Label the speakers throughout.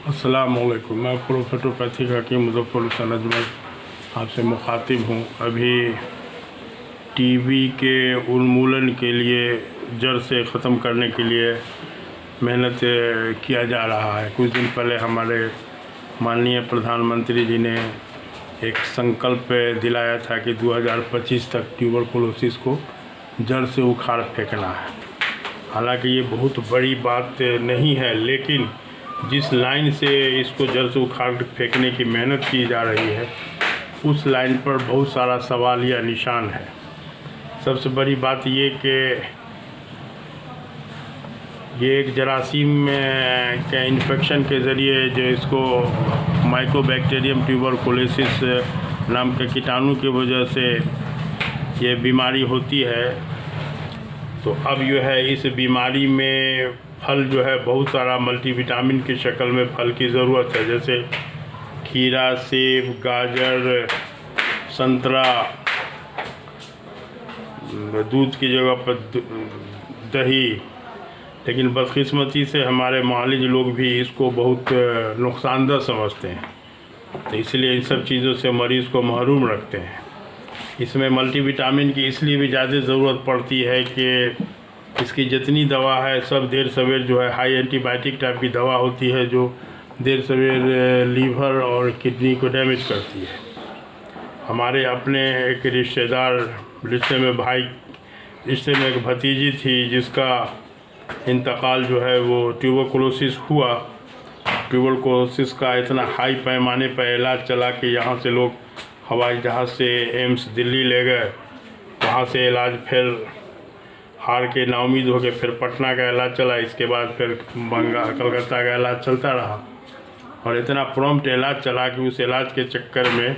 Speaker 1: अस्सलाम वालेकुम। मैं प्रोफेटोपैथिक हकीम मुज़फ़्फ़र हुसैन अजमल आपसे मुखातिब हूँ। अभी टीबी के उन्मूलन के लिए, जड़ से ख़त्म करने के लिए मेहनत किया जा रहा है। कुछ दिन पहले हमारे माननीय प्रधानमंत्री जी ने एक संकल्प दिलाया था कि 2025 तक ट्यूबरकुलोसिस को जड़ से उखाड़ फेंकना है। हालांकि ये बहुत बड़ी बात नहीं है, लेकिन जिस लाइन से इसको जड़ से उखाड़ फेंकने की मेहनत की जा रही है, उस लाइन पर बहुत सारा सवाल या निशान है। सबसे बड़ी बात ये कि ये एक जरासीम के इन्फेक्शन के ज़रिए जो इसको माइकोबैक्टीरियम ट्यूबरकुलोसिस नाम के कीटाणु की वजह से ये बीमारी होती है। तो अब जो है इस बीमारी में फल जो है बहुत सारा मल्टीविटामिन की शक्ल में फल की ज़रूरत है, जैसे खीरा, सेब, गाजर, संतरा, दूध की जगह पर दही। लेकिन बदकिस्मती से हमारे मालिज लोग भी इसको बहुत नुकसानदेह समझते हैं, तो इसलिए इन सब चीज़ों से मरीज़ को महरूम रखते हैं। इसमें मल्टीविटामिन की इसलिए भी ज़्यादा ज़रूरत पड़ती है कि इसकी जितनी दवा है सब देर सवेर जो है हाई एंटीबायोटिक टाइप की दवा होती है, जो देर सवेर लीवर और किडनी को डैमेज करती है। हमारे अपने एक रिश्तेदार, रिश्ते में भाई, रिश्ते में एक भतीजी थी जिसका इंतकाल जो है वो ट्यूबरकुलोसिस हुआ। ट्यूबरकुलोसिस का इतना हाई पैमाने पर इलाज चला कि यहाँ से लोग हवाई जहाज़ से एम्स दिल्ली ले गए, वहाँ से इलाज फिर हार के नाउमीद हो के फिर पटना का इलाज चला, इसके बाद फिर कलकत्ता का इलाज चलता रहा और इतना प्रॉम्प्ट इलाज चला कि उस इलाज के चक्कर में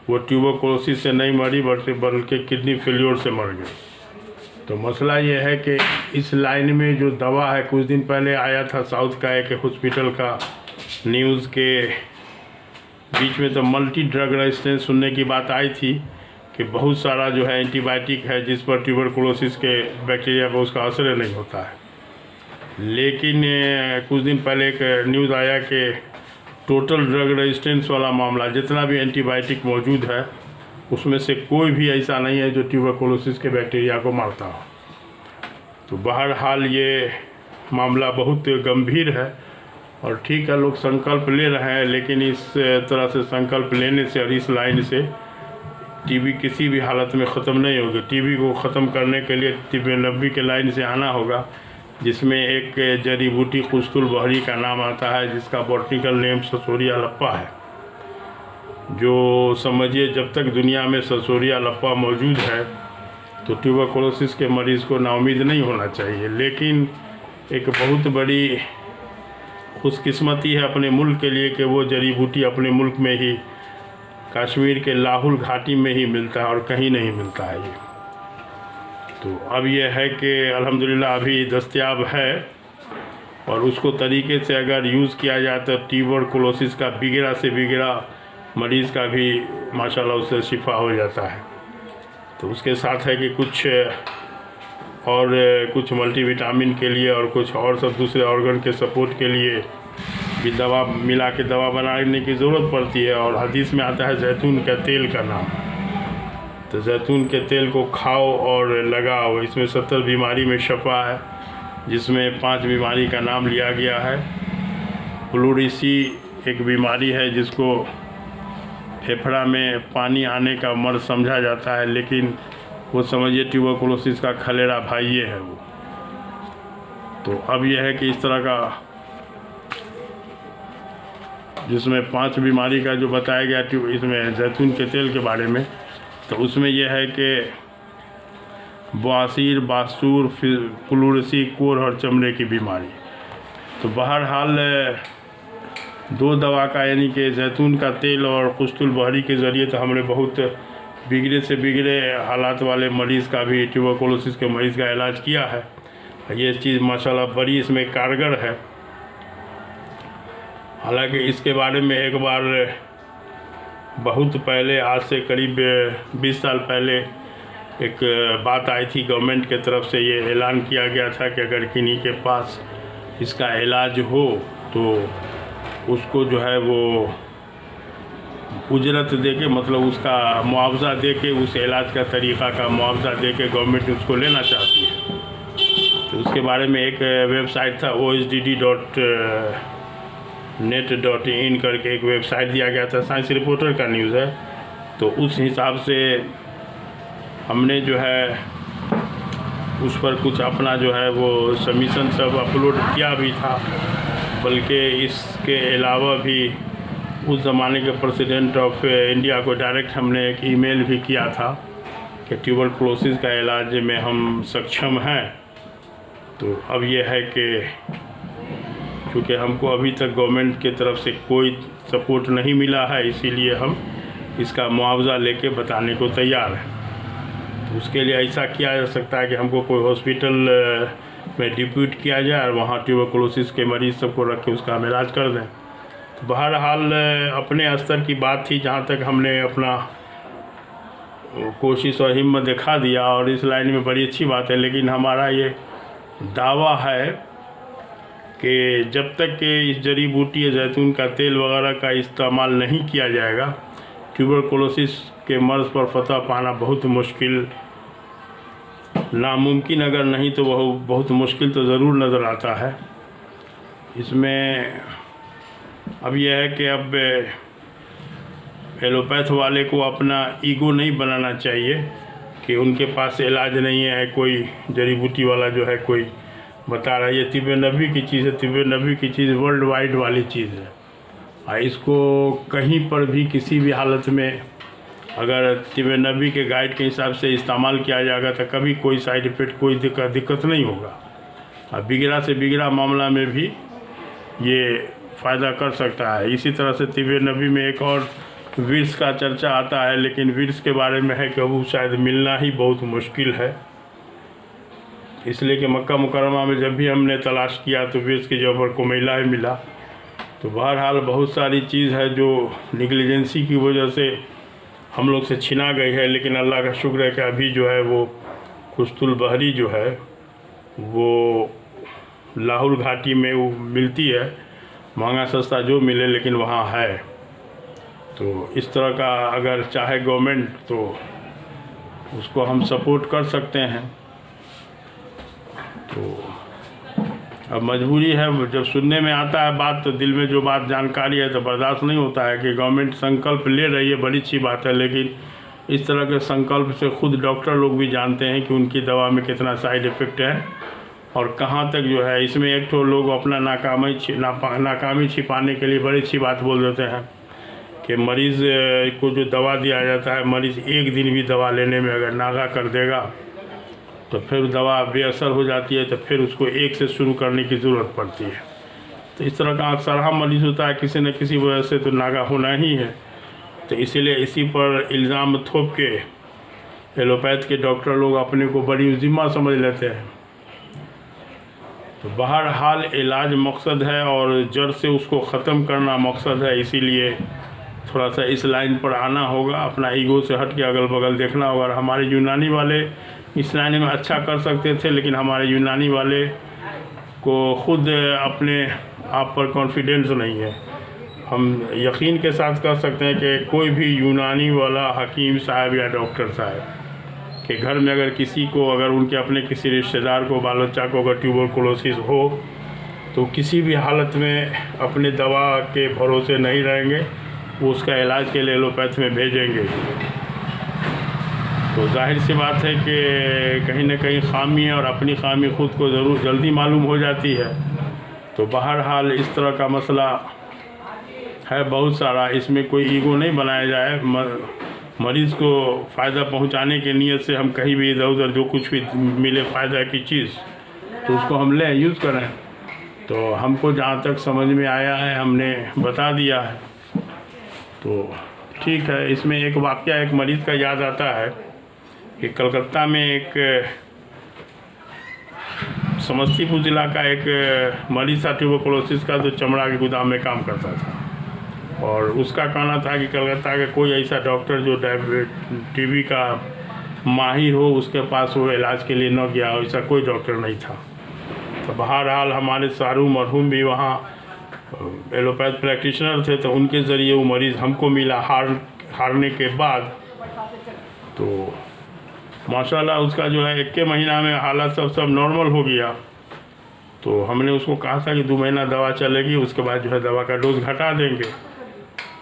Speaker 1: वो ट्यूबरकुलोसिस से नहीं मरी बल्कि किडनी फेल्योर से मर गई। तो मसला ये है कि इस लाइन में जो दवा है, कुछ दिन पहले आया था साउथ का एक हॉस्पिटल का न्यूज़ के बीच में, तो मल्टी ड्रग रेजिस्टेंस सुनने की बात आई थी कि बहुत सारा जो है एंटीबायोटिक है जिस पर ट्यूबरकुलोसिस के बैक्टीरिया पर उसका असर नहीं होता है। लेकिन कुछ दिन पहले एक न्यूज़ आया कि टोटल ड्रग रेजिस्टेंस वाला मामला, जितना भी एंटीबायोटिक मौजूद है उसमें से कोई भी ऐसा नहीं है जो ट्यूबरकुलोसिस के बैक्टीरिया को मारता हो। तो बहरहाल ये मामला बहुत गंभीर है और ठीक है, लोग संकल्प ले रहे हैं, लेकिन इस तरह से संकल्प लेने से और इस लाइन से टीबी किसी भी हालत में ख़त्म नहीं होगी। टीबी को ख़त्म करने के लिए तिब्बे नबी के लाइन से आना होगा, जिसमें एक जड़ी बूटी कुस्तुल बहरी का नाम आता है, जिसका बॉटनिकल नेम ससोरिया लप्पा है। जो समझिए जब तक दुनिया में ससोरिया लप्पा मौजूद है तो ट्यूबरकुलोसिस के मरीज़ को नाउमीद नहीं होना चाहिए। लेकिन एक बहुत बड़ी खुशकिस्मती है अपने मुल्क के लिए कि वो जड़ी बूटी अपने मुल्क में ही, कश्मीर के लाहौल घाटी में ही मिलता है और कहीं नहीं मिलता है ये। तो अब यह है कि अल्हम्दुलिल्लाह अभी दस्तयाब है और उसको तरीके से अगर यूज़ किया जाए तो ट्यूबरकुलोसिस का बिगड़ा से बिगड़ा मरीज़ का भी माशाल्लाह उससे शिफा हो जाता है। तो उसके साथ है कि कुछ मल्टीविटामिन के लिए और कुछ और सब दूसरे ऑर्गन के सपोर्ट के लिए भी दवा मिला के दवा बनाने की ज़रूरत पड़ती है। और हदीस में आता है जैतून के तेल का नाम, तो जैतून के तेल को खाओ और लगाओ। इसमें 70 बीमारी में शफा है, जिसमें 5 बीमारी का नाम लिया गया है। प्लूरिसी एक बीमारी है जिसको फेफड़ा में पानी आने का मर्ज समझा जाता है, लेकिन वो समझिए ट्यूबरकुलोसिस का खलेरा भाई ये है वो। तो अब यह है कि इस तरह का, जिसमें 5 बीमारी का जो बताया गया इसमें जैतून के तेल के बारे में, तो उसमें यह है कि बवासीर, बासूर, प्लूरिसी, कोर और चमड़े की बीमारी। तो बहरहाल 2 दवा का, यानी कि जैतून का तेल और कुस्तुल बहरी के ज़रिए तो हमने बहुत बिगड़े से बिगड़े हालात वाले मरीज़ का भी, ट्यूबरकुलोसिस के मरीज़ का इलाज किया है। ये चीज़ माशाल्लाह बड़ी इसमें कारगर है। हालांकि इसके बारे में एक बार बहुत पहले, आज से करीब 20 साल पहले एक बात आई थी गवर्नमेंट के तरफ से, ये ऐलान किया गया था कि अगर किन्हीं के पास इसका इलाज हो तो उसको जो है वो उजरत दे के, मतलब उसका मुआवजा दे के, उस इलाज का तरीक़ा का मुआवजा दे के गवर्नमेंट उसको लेना चाहती है। तो उसके बारे में एक वेबसाइट था OSDD.net.in करके एक वेबसाइट दिया गया था, साइंस रिपोर्टर का न्यूज़ है। तो उस हिसाब से हमने जो है उस पर कुछ अपना जो है वो सबमिशन सब अपलोड किया भी था। बल्कि इसके अलावा भी उस ज़माने के प्रेसिडेंट ऑफ इंडिया को डायरेक्ट हमने एक ईमेल भी किया था कि ट्यूबरकुलोसिस का इलाज में हम सक्षम हैं। तो अब ये है कि चूँकि हमको अभी तक गवर्नमेंट की तरफ से कोई सपोर्ट नहीं मिला है, इसीलिए हम इसका मुआवजा लेके बताने को तैयार हैं। तो उसके लिए ऐसा किया जा सकता है कि हमको कोई हॉस्पिटल में डिप्यूट किया जाए और वहाँ ट्यूबरकुलोसिस के मरीज़ सबको रख के उसका हम इलाज कर दें। तो बहरहाल अपने स्तर की बात थी, जहाँ तक हमने अपना कोशिश और हिम्मत दिखा दिया, और इस लाइन में बड़ी अच्छी बात है। लेकिन हमारा ये दावा है कि जब तक कि इस जड़ी बूटी या जैतून का तेल वगैरह का इस्तेमाल नहीं किया जाएगा, ट्यूबरकुलोसिस के मर्ज़ पर फतह पाना बहुत मुश्किल, नामुमकिन अगर नहीं तो वह बहुत मुश्किल तो ज़रूर नज़र आता है। इसमें अब यह है कि अब एलोपैथ वाले को अपना ईगो नहीं बनाना चाहिए कि उनके पास इलाज नहीं है। कोई जड़ी बूटी वाला जो है कोई बता रहा है ये तिब्बे नबी की चीज़ है, तिब्बे नबी की चीज़ वर्ल्ड वाइड वाली चीज़ है, और इसको कहीं पर भी किसी भी हालत में अगर तिब्बे नबी के गाइड के हिसाब से इस्तेमाल किया जाएगा तो कभी कोई साइड इफ़ेक्ट, कोई दिक्कत नहीं होगा। और बिगड़ा से बिगड़ा मामला में भी ये फ़ायदा कर सकता है। इसी तरह से तिब्बे नबी में एक और विर्स का चर्चा आता है, लेकिन विर्स के बारे में है कि वो शायद मिलना ही बहुत मुश्किल है, इसलिए कि मक्का मुकर्रमा में जब भी हमने तलाश किया तो विर्स की जगह पर कुमैला ही मिला। तो बहरहाल बहुत सारी चीज़ है जो निगलिजेंसी की वजह से हम लोग से छिना गई है। लेकिन अल्लाह का शुक्र है कि अभी जो है वो कुश्तुल बहरी जो है वो लाहौल घाटी में वो मिलती है, महंगा सस्ता जो मिले लेकिन वहाँ है। तो इस तरह का अगर चाहे गवर्नमेंट तो उसको हम सपोर्ट कर सकते हैं। तो अब मजबूरी है, जब सुनने में आता है बात तो दिल में जो बात जानकारी है तो बर्दाश्त नहीं होता है कि गवर्नमेंट संकल्प ले रही है, बड़ी अच्छी बात है। लेकिन इस तरह के संकल्प से खुद डॉक्टर लोग भी जानते हैं कि उनकी दवा में कितना साइड इफ़ेक्ट है और कहाँ तक जो है। इसमें एक तो लोग अपना नाकामी छिपाने के लिए बड़ी अच्छी बात बोल देते हैं कि मरीज़ को जो दवा दिया जाता है, मरीज़ एक दिन भी दवा लेने में अगर नागा कर देगा तो फिर दवा बेअसर हो जाती है, तो फिर उसको एक से शुरू करने की ज़रूरत पड़ती है। तो इस तरह का अक्सर हम मरीज़ होता है, किसी न किसी वजह से तो नागा होना ही है। तो इसीलिए इसी पर इल्ज़ाम थोप के एलोपैथ के डॉक्टर लोग अपने को बड़ी जिम्मा समझ लेते हैं। तो बहरहाल इलाज मकसद है और जड़ से उसको ख़त्म करना मकसद है, इसीलिए थोड़ा सा इस लाइन पर आना होगा, अपना ईगो से हट के अगल बगल देखना होगा। और हमारे यूनानी वाले इस लाइन में अच्छा कर सकते थे, लेकिन हमारे यूनानी वाले को ख़ुद अपने आप पर कॉन्फिडेंस नहीं है। हम यकीन के साथ कह सकते हैं कि कोई भी यूनानी वाला हकीम साहब या डॉक्टर साहब के घर में अगर किसी को, अगर उनके अपने किसी रिश्तेदार को, बाल बच्चा को अगर ट्यूबरकुलोसिस हो तो किसी भी हालत में अपने दवा के भरोसे नहीं रहेंगे, वो उसका इलाज के लिए एलोपैथ में भेजेंगे। तो जाहिर सी बात है कि कहीं ना कहीं खामी है और अपनी खामी खुद को ज़रूर जल्दी मालूम हो जाती है। तो बहरहाल इस तरह का मसला है बहुत सारा, इसमें कोई ईगो नहीं बनाया जाए। मरीज़ को फ़ायदा पहुंचाने के नीयत से हम कहीं भी इधर उधर जो कुछ भी मिले फ़ायदा की चीज़ तो उसको हम लें, यूज़ करें। तो हमको जहाँ तक समझ में आया है हमने बता दिया है। तो ठीक है, इसमें एक वाक़या एक मरीज़ का याद आता है कि कलकत्ता में एक समस्तीपुर ज़िला का एक मरीज़ था ट्यूबरकुलोसिस का, जो चमड़ा के गोदाम में काम करता था। और उसका कहना था कि कलकत्ता का कोई ऐसा डॉक्टर जो टीबी का माहिर हो उसके पास वो इलाज के लिए न गया, ऐसा कोई डॉक्टर नहीं था। तो बहरहाल हमारे शाहरुख मरहूम भी वहाँ एलोपैथ प्रैक्टिशनर थे, तो उनके ज़रिए वो मरीज़ हमको मिला हारने के बाद। तो माशाल्लाह उसका जो है 1 महीना में हालत सब नॉर्मल हो गया। तो हमने उसको कहा था कि 2 महीना दवा चलेगी, उसके बाद जो है दवा का डोज घटा देंगे।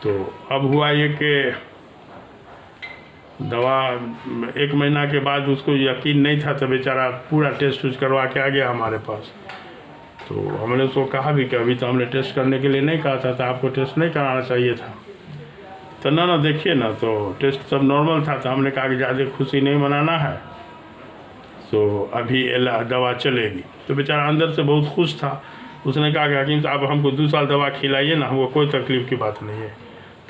Speaker 1: तो अब हुआ ये कि दवा 1 महीना के बाद उसको यकीन नहीं था, तो बेचारा पूरा टेस्ट उस्ट करवा के आ गया हमारे पास। तो हमने उसको कहा भी कि अभी तो हमने टेस्ट करने के लिए नहीं कहा था, तो आपको टेस्ट नहीं कराना चाहिए था। तो ना देखिए ना, तो टेस्ट सब नॉर्मल था। तो हमने कहा कि ज़्यादा खुशी नहीं मनाना है, तो अभी दवा चलेगी। तो बेचारा अंदर से बहुत खुश था। उसने कहा कि हकीम साहब हमको 2 साल दवा खिलाइए ना, हमको कोई तकलीफ़ की बात नहीं है।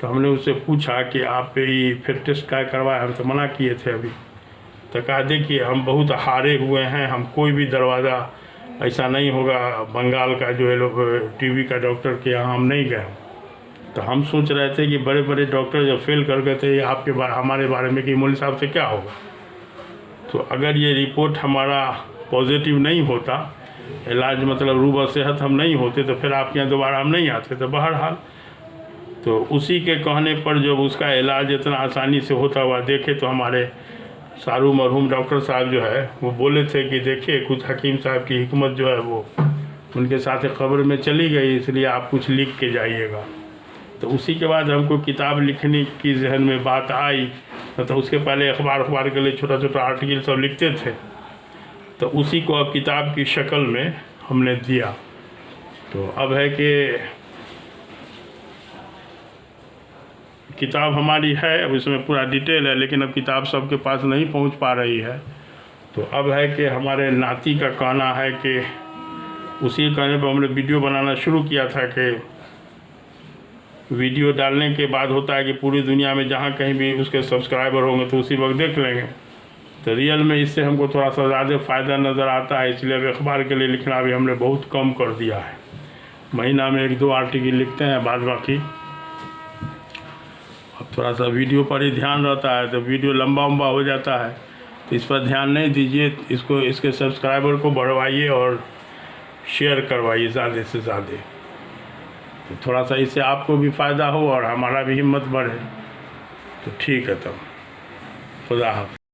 Speaker 1: तो हमने उससे पूछा कि आप ये फिर टेस्ट क्या करवाए, हम तो मना किए थे अभी। तो कहा देखिए हम बहुत हारे हुए हैं, हम कोई भी दरवाज़ा ऐसा नहीं होगा बंगाल का जो है लोग टीबी का डॉक्टर के यहाँ हम नहीं गए। तो हम सोच रहे थे कि बड़े बड़े डॉक्टर जब फेल कर गए थे आपके हमारे बारे में कि मौलवी साहब से क्या होगा। तो अगर ये रिपोर्ट हमारा पॉजिटिव नहीं होता, इलाज मतलब रूबा सेहत हम नहीं होते, तो फिर आपके यहाँ दोबारा हम नहीं आते। तो बहरहाल तो उसी के कहने पर जब उसका इलाज इतना आसानी से होता हुआ देखे, तो हमारे सारू मरहूम डॉक्टर साहब जो है वो बोले थे कि देखिए कुछ हकीम साहब की हिकमत जो है वो उनके साथ कब्र में चली गई, इसलिए आप कुछ लिख के जाइएगा। तो उसी के बाद हमको किताब लिखने की जहन में बात आई। तो उसके पहले अखबार के लिए छोटा छोटा आर्टिकल सब लिखते थे, तो उसी को अब किताब की शक्ल में हमने दिया। तो अब है कि किताब हमारी है, अब इसमें पूरा डिटेल है, लेकिन अब किताब सबके पास नहीं पहुंच पा रही है। तो अब है कि हमारे नाती का कहना है कि उसी कहने पर हमने वीडियो बनाना शुरू किया था कि वीडियो डालने के बाद होता है कि पूरी दुनिया में जहाँ कहीं भी उसके सब्सक्राइबर होंगे तो उसी वक्त देख लेंगे। तो रियल में इससे हमको थोड़ा सा ज़्यादा फ़ायदा नज़र आता है, इसलिए अब अखबार के लिए लिखना भी हमने बहुत कम कर दिया है। महीना में 1-2 आर्टिकल लिखते हैं, बाद बाकी अब थोड़ा सा वीडियो पर ही ध्यान रहता है। तो वीडियो लंबा हो जाता है, तो इस पर ध्यान नहीं दीजिए। इसके सब्सक्राइबर को बढ़वाइए और शेयर करवाइए ज़्यादा से ज़्यादा, तो थोड़ा सा इससे आपको भी फ़ायदा हो और हमारा भी हिम्मत बढ़े। तो ठीक है, तब खुदा हाफ़िज़।